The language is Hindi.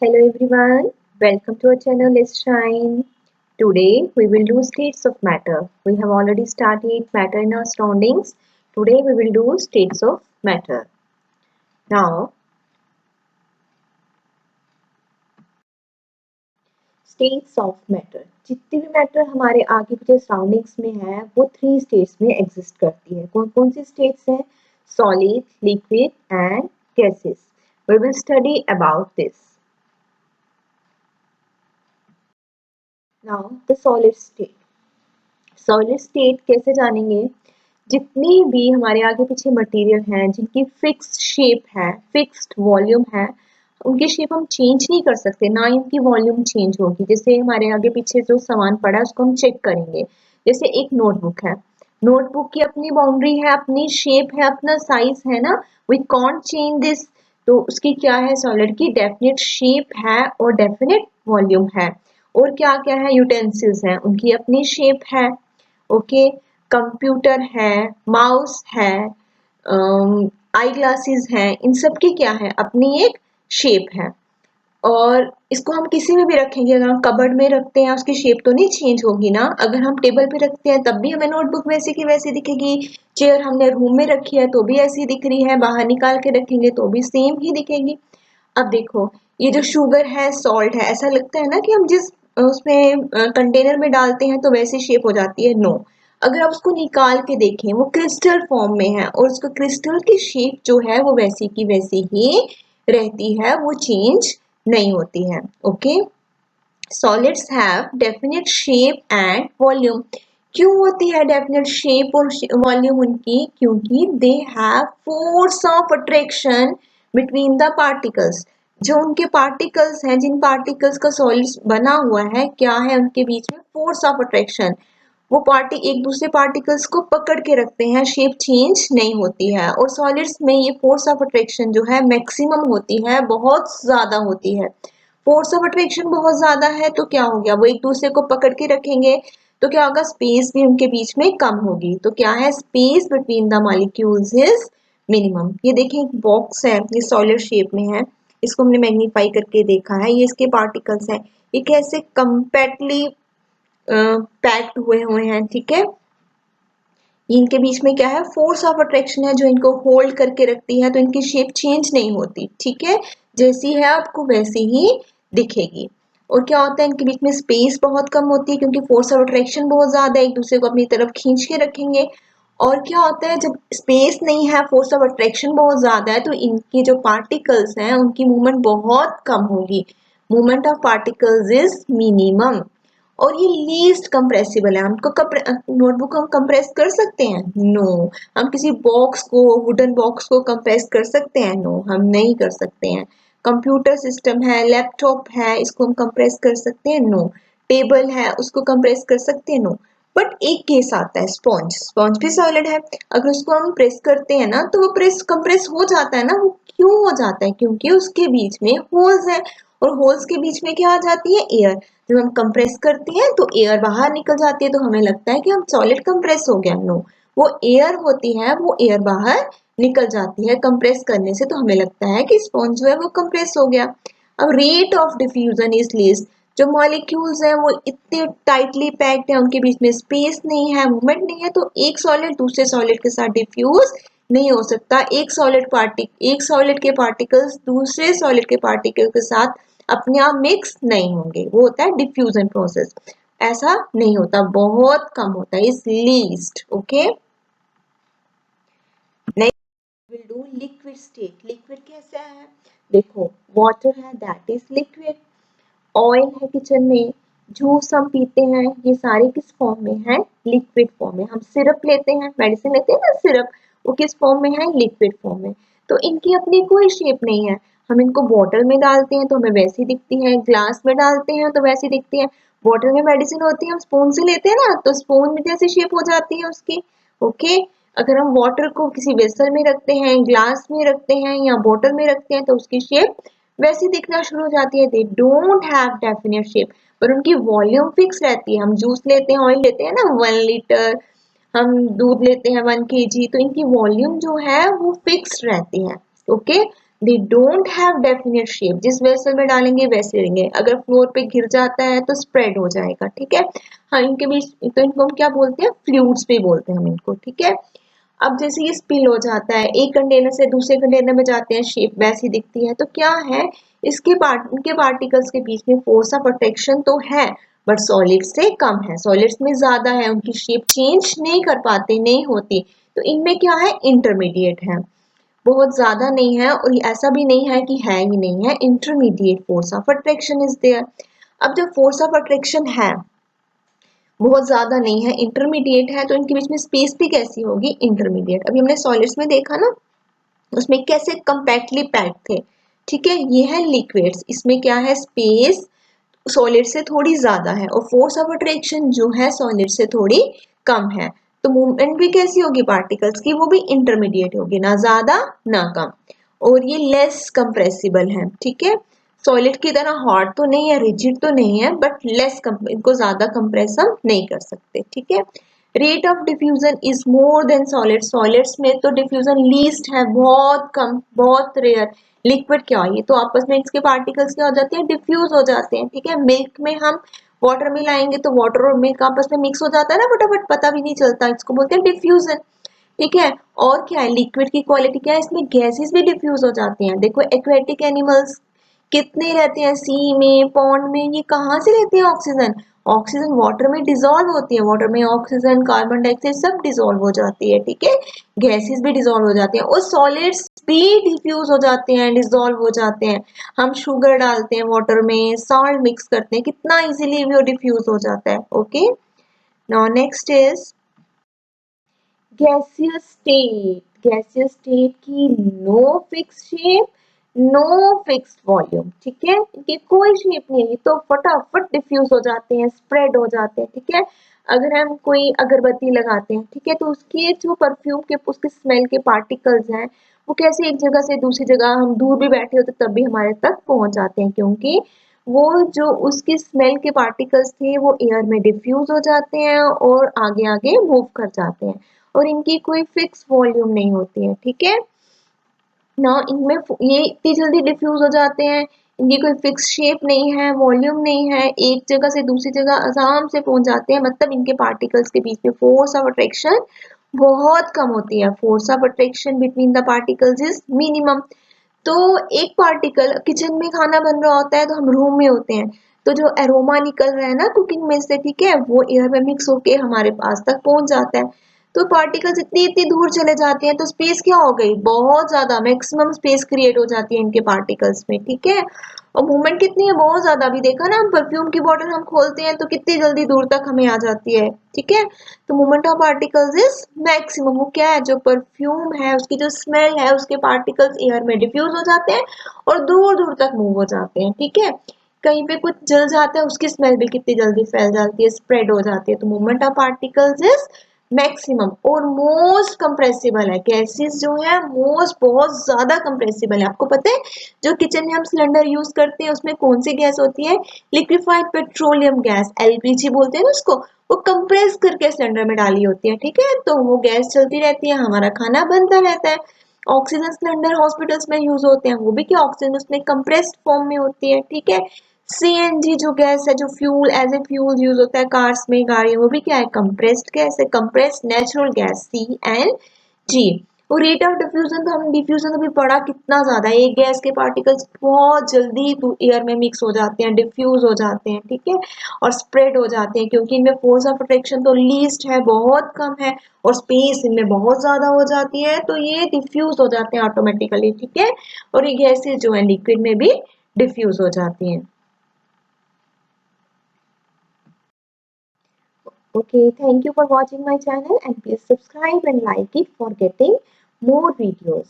Hello everyone, welcome to our channel Let's Shine. Today we will do states of matter. We have already studied matter in our surroundings. Today we will do states of matter. Now, states of matter. जितने भी मैटर हमारे आगे पीछे सराउंडिंग्स में है वो 3 स्टेट्स में एग्जिस्ट करती है. कौन कौन सी स्टेट्स हैं? Solid, liquid and gases. We will study about this. Now, the solid state. Solid state कैसे जानेंगे? जितनी भी हमारे आगे पीछे मटेरियल हैं जिनकी फिक्स्ड शेप है, फिक्स्ड वॉल्यूम है, उनकी शेप हम चेंज नहीं कर सकते, ना इनकी वॉल्यूम चेंज होगी. जैसे हमारे आगे पीछे जो सामान पड़ा है उसको हम चेक करेंगे. जैसे एक नोटबुक है, नोटबुक की अपनी बाउंड्री है, अपनी शेप है, अपना साइज है ना. We can't change this. तो उसकी क्या है? सॉलिड की डेफिनेट शेप है और डेफिनेट वॉल्यूम है. और क्या क्या है? यूटेंसिल्स हैं, उनकी अपनी शेप है. ओके, कंप्यूटर है, माउस है, आई ग्लासेस हैं, इन सब की क्या है? अपनी एक शेप है. और इसको हम किसी में भी रखेंगे, अगर हम कबर्ड में रखते हैं उसकी शेप तो नहीं चेंज होगी ना. अगर हम टेबल पे रखते हैं तब भी हमें नोटबुक वैसी की वैसी दिखेगी. चेयर हमने रूम में रखी है तो भी ऐसी दिख रही है, बाहर निकाल के रखेंगे तो भी सेम ही दिखेगी. अब देखो, ये जो शुगर है, सॉल्ट है, ऐसा लगता है ना कि हम जिस उसमें कंटेनर में डालते हैं तो वैसी शेप हो जाती है. नो, अगर आप उसको निकाल के देखें वो क्रिस्टल फॉर्म में है और उसको क्रिस्टल की शेप जो है वो वैसी की वैसी ही रहती है, वो चेंज नहीं होती है. Okay, solids have definite shape and volume. क्यों होती है डेफिनेट शेप और वॉल्यूम उनकी? क्योंकि they have force of attraction between the particles. जो उनके पार्टिकल्स हैं, जिन पार्टिकल्स का सॉलिड्स बना हुआ है, क्या है उनके बीच में? Force of attraction. वो पार्टी एक दूसरे पार्टिकल्स को पकड़ के रखते हैं, शेप चेंज नहीं होती है. और सॉलिड्स में ये फोर्स ऑफ अट्रैक्शन जो है मैक्सिमम होती है, बहुत ज्यादा होती है. फोर्स ऑफ अट्रैक्शन बहुत ज्यादा है तो क्या हो गया? वो एक दूसरे को पकड़ के रखेंगे तो क्या होगा? स्पेस भी उनके बीच में कम होगी. तो क्या है? Space between the molecules is minimum. ये देखें, एक बॉक्स है, ये सॉलिड शेप में है, इसको हमने मैग्नीफाई करके देखा है, ये इसके पार्टिकल्स हैं. ये कैसे कंपैक्टली पैक्ड हुए हैं. ठीक है, इनके बीच में क्या है? फोर्स ऑफ अट्रैक्शन है जो इनको होल्ड करके रखती है, तो इनकी शेप चेंज नहीं होती. ठीक है, जैसी है आपको वैसी ही दिखेगी. और क्या होता है? इनके बीच में स्पेस बहुत कम होती है क्योंकि फोर्स ऑफ अट्रैक्शन बहुत ज्यादा है, एक दूसरे को अपनी तरफ खींच के रखेंगे. और क्या होता है? जब स्पेस नहीं है, फोर्स ऑफ अट्रैक्शन बहुत ज्यादा है, तो इनकी जो पार्टिकल्स हैं उनकी मूवमेंट बहुत कम होगी. Movement of particles is minimum. और ये लीस्ट कंप्रेसिबल है. हमको नोटबुक हम कंप्रेस कर सकते हैं? नो. हम किसी बॉक्स को, वुडन बॉक्स को कंप्रेस कर सकते हैं? नो, हम नहीं कर सकते हैं. कंप्यूटर सिस्टम है, लैपटॉप है, इसको हम कंप्रेस कर सकते हैं? नो. टेबल है, उसको कंप्रेस कर सकते हैं? नो. बट एक केस आता है, स्पॉन्ज. स्पॉन्ज भी सॉलिड है, अगर उसको हम प्रेस करते हैं ना तो वो प्रेस कंप्रेस हो जाता है ना. वो क्यों हो जाता है? क्योंकि उसके बीच में होल्स है, और होल्स के बीच में क्या आ जाती है? एयर. जब हम कंप्रेस करते हैं तो एयर बाहर निकल जाती है, तो हमें लगता है कि हम सॉलिड कंप्रेस हो गया. नो, वो एयर होती है, वो एयर बाहर निकल जाती है कंप्रेस करने से, तो हमें लगता है कि स्पॉन्ज जो है वो कंप्रेस हो गया. अब rate of diffusion is less. जो मॉलिक्यूल्स हैं वो इतने टाइटली पैक्ड है, उनके बीच में स्पेस नहीं है, मूवमेंट नहीं है, तो एक सॉलिड दूसरे सॉलिड के साथ डिफ्यूज नहीं हो सकता. एक सॉलिड के पार्टिकल्स दूसरे सॉलिड के पार्टिकल के साथ अपने आप मिक्स नहीं होंगे. वो होता है डिफ्यूजन प्रोसेस. ऐसा नहीं होता, बहुत कम होता है, is least. Okay, next will do liquid state. Liquid कैसा है? देखो, वाटर है, दैट इज लिक्विड. ऑयल है किचन में, जूस हम पीते हैं, ये सारे किस फॉर्म में है? लिक्विड फॉर्म में. हम सिरप लेते हैं, मेडिसिन लेते हैं ना, सिरप, वो किस फॉर्म में है? लिक्विड फॉर्म में. तो इनकी अपनी कोई शेप नहीं है. हम इनको बॉटल में डालते हैं तो हमें वैसी दिखती है, ग्लास में डालते हैं तो वैसी दिखती है. बॉटल में मेडिसिन होती है, हम स्पून से लेते हैं ना, तो स्पून में जैसी शेप हो जाती है उसकी. ओके, अगर हम वाटर को किसी वेसल में रखते हैं, ग्लास में रखते हैं या बॉटल में रखते हैं तो उसकी शेप वैसी दिखना शुरू हो जाती है. They don't have definite shape, पर उनकी वॉल्यूम फिक्स रहती है. हम जूस लेते हैं, ऑयल लेते हैं ना 1 लीटर, हम दूध लेते हैं 1 kg, तो इनकी वॉल्यूम जो है वो फिक्स रहती है. Okay, they don't have definite shape, जिस वेसल में डालेंगे वैसे रहेंगे, अगर फ्लोर पे गिर जाता है तो स्प्रेड हो जाएगा, ठीक है। हाँ, इनके बीच तो इनको हम क्या बोलते हैं, फ्लूइड्स भी बोलते हैं हम इनको, ठीक है। अब जैसे ये स्पिल हो जाता है, एक कंटेनर से दूसरे कंटेनर में जाते हैं, शेप वैसी दिखती है, तो क्या है, इनके पार्टिकल्स के बीच में फोर्स ऑफ अट्रैक्शन तो है, बट सॉलिड से कम है, सॉलिड्स में ज्यादा है, उनकी शेप चेंज नहीं कर पाते, नहीं होती। तो इनमें क्या है, इंटरमीडिएट है, बहुत ज्यादा नहीं है और ऐसा भी नहीं है कि है ही नहीं है, intermediate force of attraction is there. अब जब फोर्स ऑफ अट्रैक्शन है, बहुत ज्यादा नहीं है, इंटरमीडिएट है, तो इनके बीच में स्पेस भी कैसी होगी, इंटरमीडिएट। अभी हमने सॉलिड्स में देखा ना, उसमें कैसे कंपैक्टली पैक्ड थे, ठीक है। ये है लिक्विड्स, इसमें क्या है, स्पेस सॉलिड से थोड़ी ज्यादा है और फोर्स ऑफ अट्रैक्शन जो है सॉलिड से थोड़ी कम है। तो मूवमेंट भी कैसी होगी पार्टिकल्स की, वो भी इंटरमीडिएट होगी, ना ज्यादा ना कम। और ये लेस कंप्रेसिबल है, ठीक है। सॉलिड की तरह हार्ड तो नहीं है, रिजिड तो नहीं है, बट इनको ज्यादा कंप्रेस हम नहीं कर सकते, ठीक है। Rate of diffusion is more than solid, solids में तो डिफ्यूजन लीस्ट है, बहुत कम, बहुत रेयर। लिक्विड क्या, ये तो आपस में इसके पार्टिकल्स क्या हो जाते हैं, डिफ्यूज हो जाते हैं, ठीक है। मिल्क में हम वाटर मिलाएंगे तो वाटर और मिल्क आपस में मिक्स हो जाता है ना फटाफट, पता भी नहीं चलता, इसको बोलते हैं डिफ्यूजन, ठीक है। और क्या है, लिक्विड की क्वालिटी क्या है, इसमें गैसेस भी डिफ्यूज हो जाती हैं। देखो एक्वेटिक एनिमल्स कितने रहते हैं, सी में, पॉन्ड में, ये कहाँ से लेते हैं ऑक्सीजन, ऑक्सीजन वाटर में डिजोल्व होती है, वाटर में ऑक्सीजन कार्बन डाइऑक्साइड सब डिजोल्व हो जाती है, ठीक है। गैसेस भी डिजोल्व हो जाती हैं और सॉलिड्स भी डिफ्यूज हो जाते हैं, डिजोल्व हो जाते हैं। हम शुगर डालते हैं वाटर में, सॉल्ट मिक्स करते हैं, कितना इजीली वो डिफ्यूज हो जाता है, okay. Now next is gaseous state, gaseous state की no fix shape, no fixed volume, ठीक है, इनकी कोई शेप नहीं है, ये तो फटाफट डिफ्यूज हो जाते हैं, स्प्रेड हो जाते हैं, ठीक है। अगर हम कोई अगरबत्ती लगाते हैं, ठीक है, तो उसके जो परफ्यूम के, उसके स्मेल के पार्टिकल्स हैं, वो कैसे एक जगह से दूसरी जगह, हम दूर भी बैठे होते तब भी हमारे तक पहुंच जाते हैं, क्योंकि वो जो उसकी स्मेल के पार्टिकल्स थे वो एयर में डिफ्यूज हो जाते हैं और आगे आगे मूव कर जाते हैं, और इनकी कोई फिक्स वॉल्यूम नहीं होती है, ठीक है ना। इनमें ये इतनी जल्दी डिफ्यूज हो जाते हैं, इनकी कोई फिक्स शेप नहीं है, वॉल्यूम नहीं है, एक जगह से दूसरी जगह आराम से पहुंच जाते हैं, मतलब इनके पार्टिकल्स के बीच में फोर्स ऑफ अट्रैक्शन बहुत कम होती है, force of attraction between the particles is minimum. तो एक पार्टिकल, किचन में खाना बन रहा होता है तो हम रूम में होते हैं, तो जो एरोमा निकल रहा है ना कुकिंग में से, ठीक है, वो एयर में मिक्स होके हमारे पास तक पहुंच जाता है। तो पार्टिकल्स इतनी इतनी दूर चले जाते हैं, तो स्पेस क्या हो गई, बहुत ज्यादा, मैक्सिमम स्पेस क्रिएट हो जाती है इनके पार्टिकल्स में, ठीक है। और मूवमेंट कितनी है, बहुत ज्यादा। अभी देखा ना, हम परफ्यूम की बॉटल हम खोलते हैं तो कितनी जल्दी दूर तक हमें आ जाती है, ठीक है। तो movement of particles is maximum. वो क्या है, जो परफ्यूम है उसकी जो स्मेल है, उसके पार्टिकल्स एयर में डिफ्यूज हो जाते हैं और दूर दूर तक मूव हो जाते हैं, ठीक है। कहीं पे कुछ जल जाता है, उसकी स्मेल भी कितनी जल्दी फैल जाती है, स्प्रेड हो जाती है। तो movement of particles is maximum और मोस्ट कंप्रेसिबल है। गैसेस जो है मोस्ट, बहुत ज्यादा कंप्रेसिबल है। आपको पता है जो किचन में हम सिलेंडर यूज करते हैं उसमें कौन सी गैस होती है, लिक्विफाइड पेट्रोलियम गैस, एलपीजी बोलते हैं ना उसको, वो कंप्रेस करके सिलेंडर में डाली होती है, ठीक है। तो वो गैस चलती रहती है, हमारा खाना बनता रहता है। ऑक्सीजन सिलेंडर हॉस्पिटल्स में यूज होते हैं, वो भी क्या, ऑक्सीजन उसमें कंप्रेस्ड फॉर्म में होती है, ठीक है। सीएनजी जो गैस है, जो fuel as a fuel use होता है कार्स में, गाड़ियों, वो भी क्या है, कंप्रेस्ड गैस है, कंप्रेस्ड नेचुरल गैस, सीएनजी। और रेट ऑफ डिफ्यूजन, तो हम डिफ्यूजन अभी पढ़ा कितना ज्यादा है, एक गैस के पार्टिकल्स बहुत जल्दी एयर में मिक्स हो जाते हैं, डिफ्यूज हो जाते हैं, ठीक है, और स्प्रेड हो जाते हैं, क्योंकि इनमें फोर्स ऑफ अट्रैक्शन तो लीस्ट है, बहुत कम है, और स्पेस इनमें बहुत ज्यादा हो जाती है, तो ये डिफ्यूज हो जाते हैं ऑटोमेटिकली, ठीक है। और ये गैसेज जो है लिक्विड में भी डिफ्यूज हो जाती हैं। Okay, thank you for watching my channel and please subscribe and like it for getting more videos.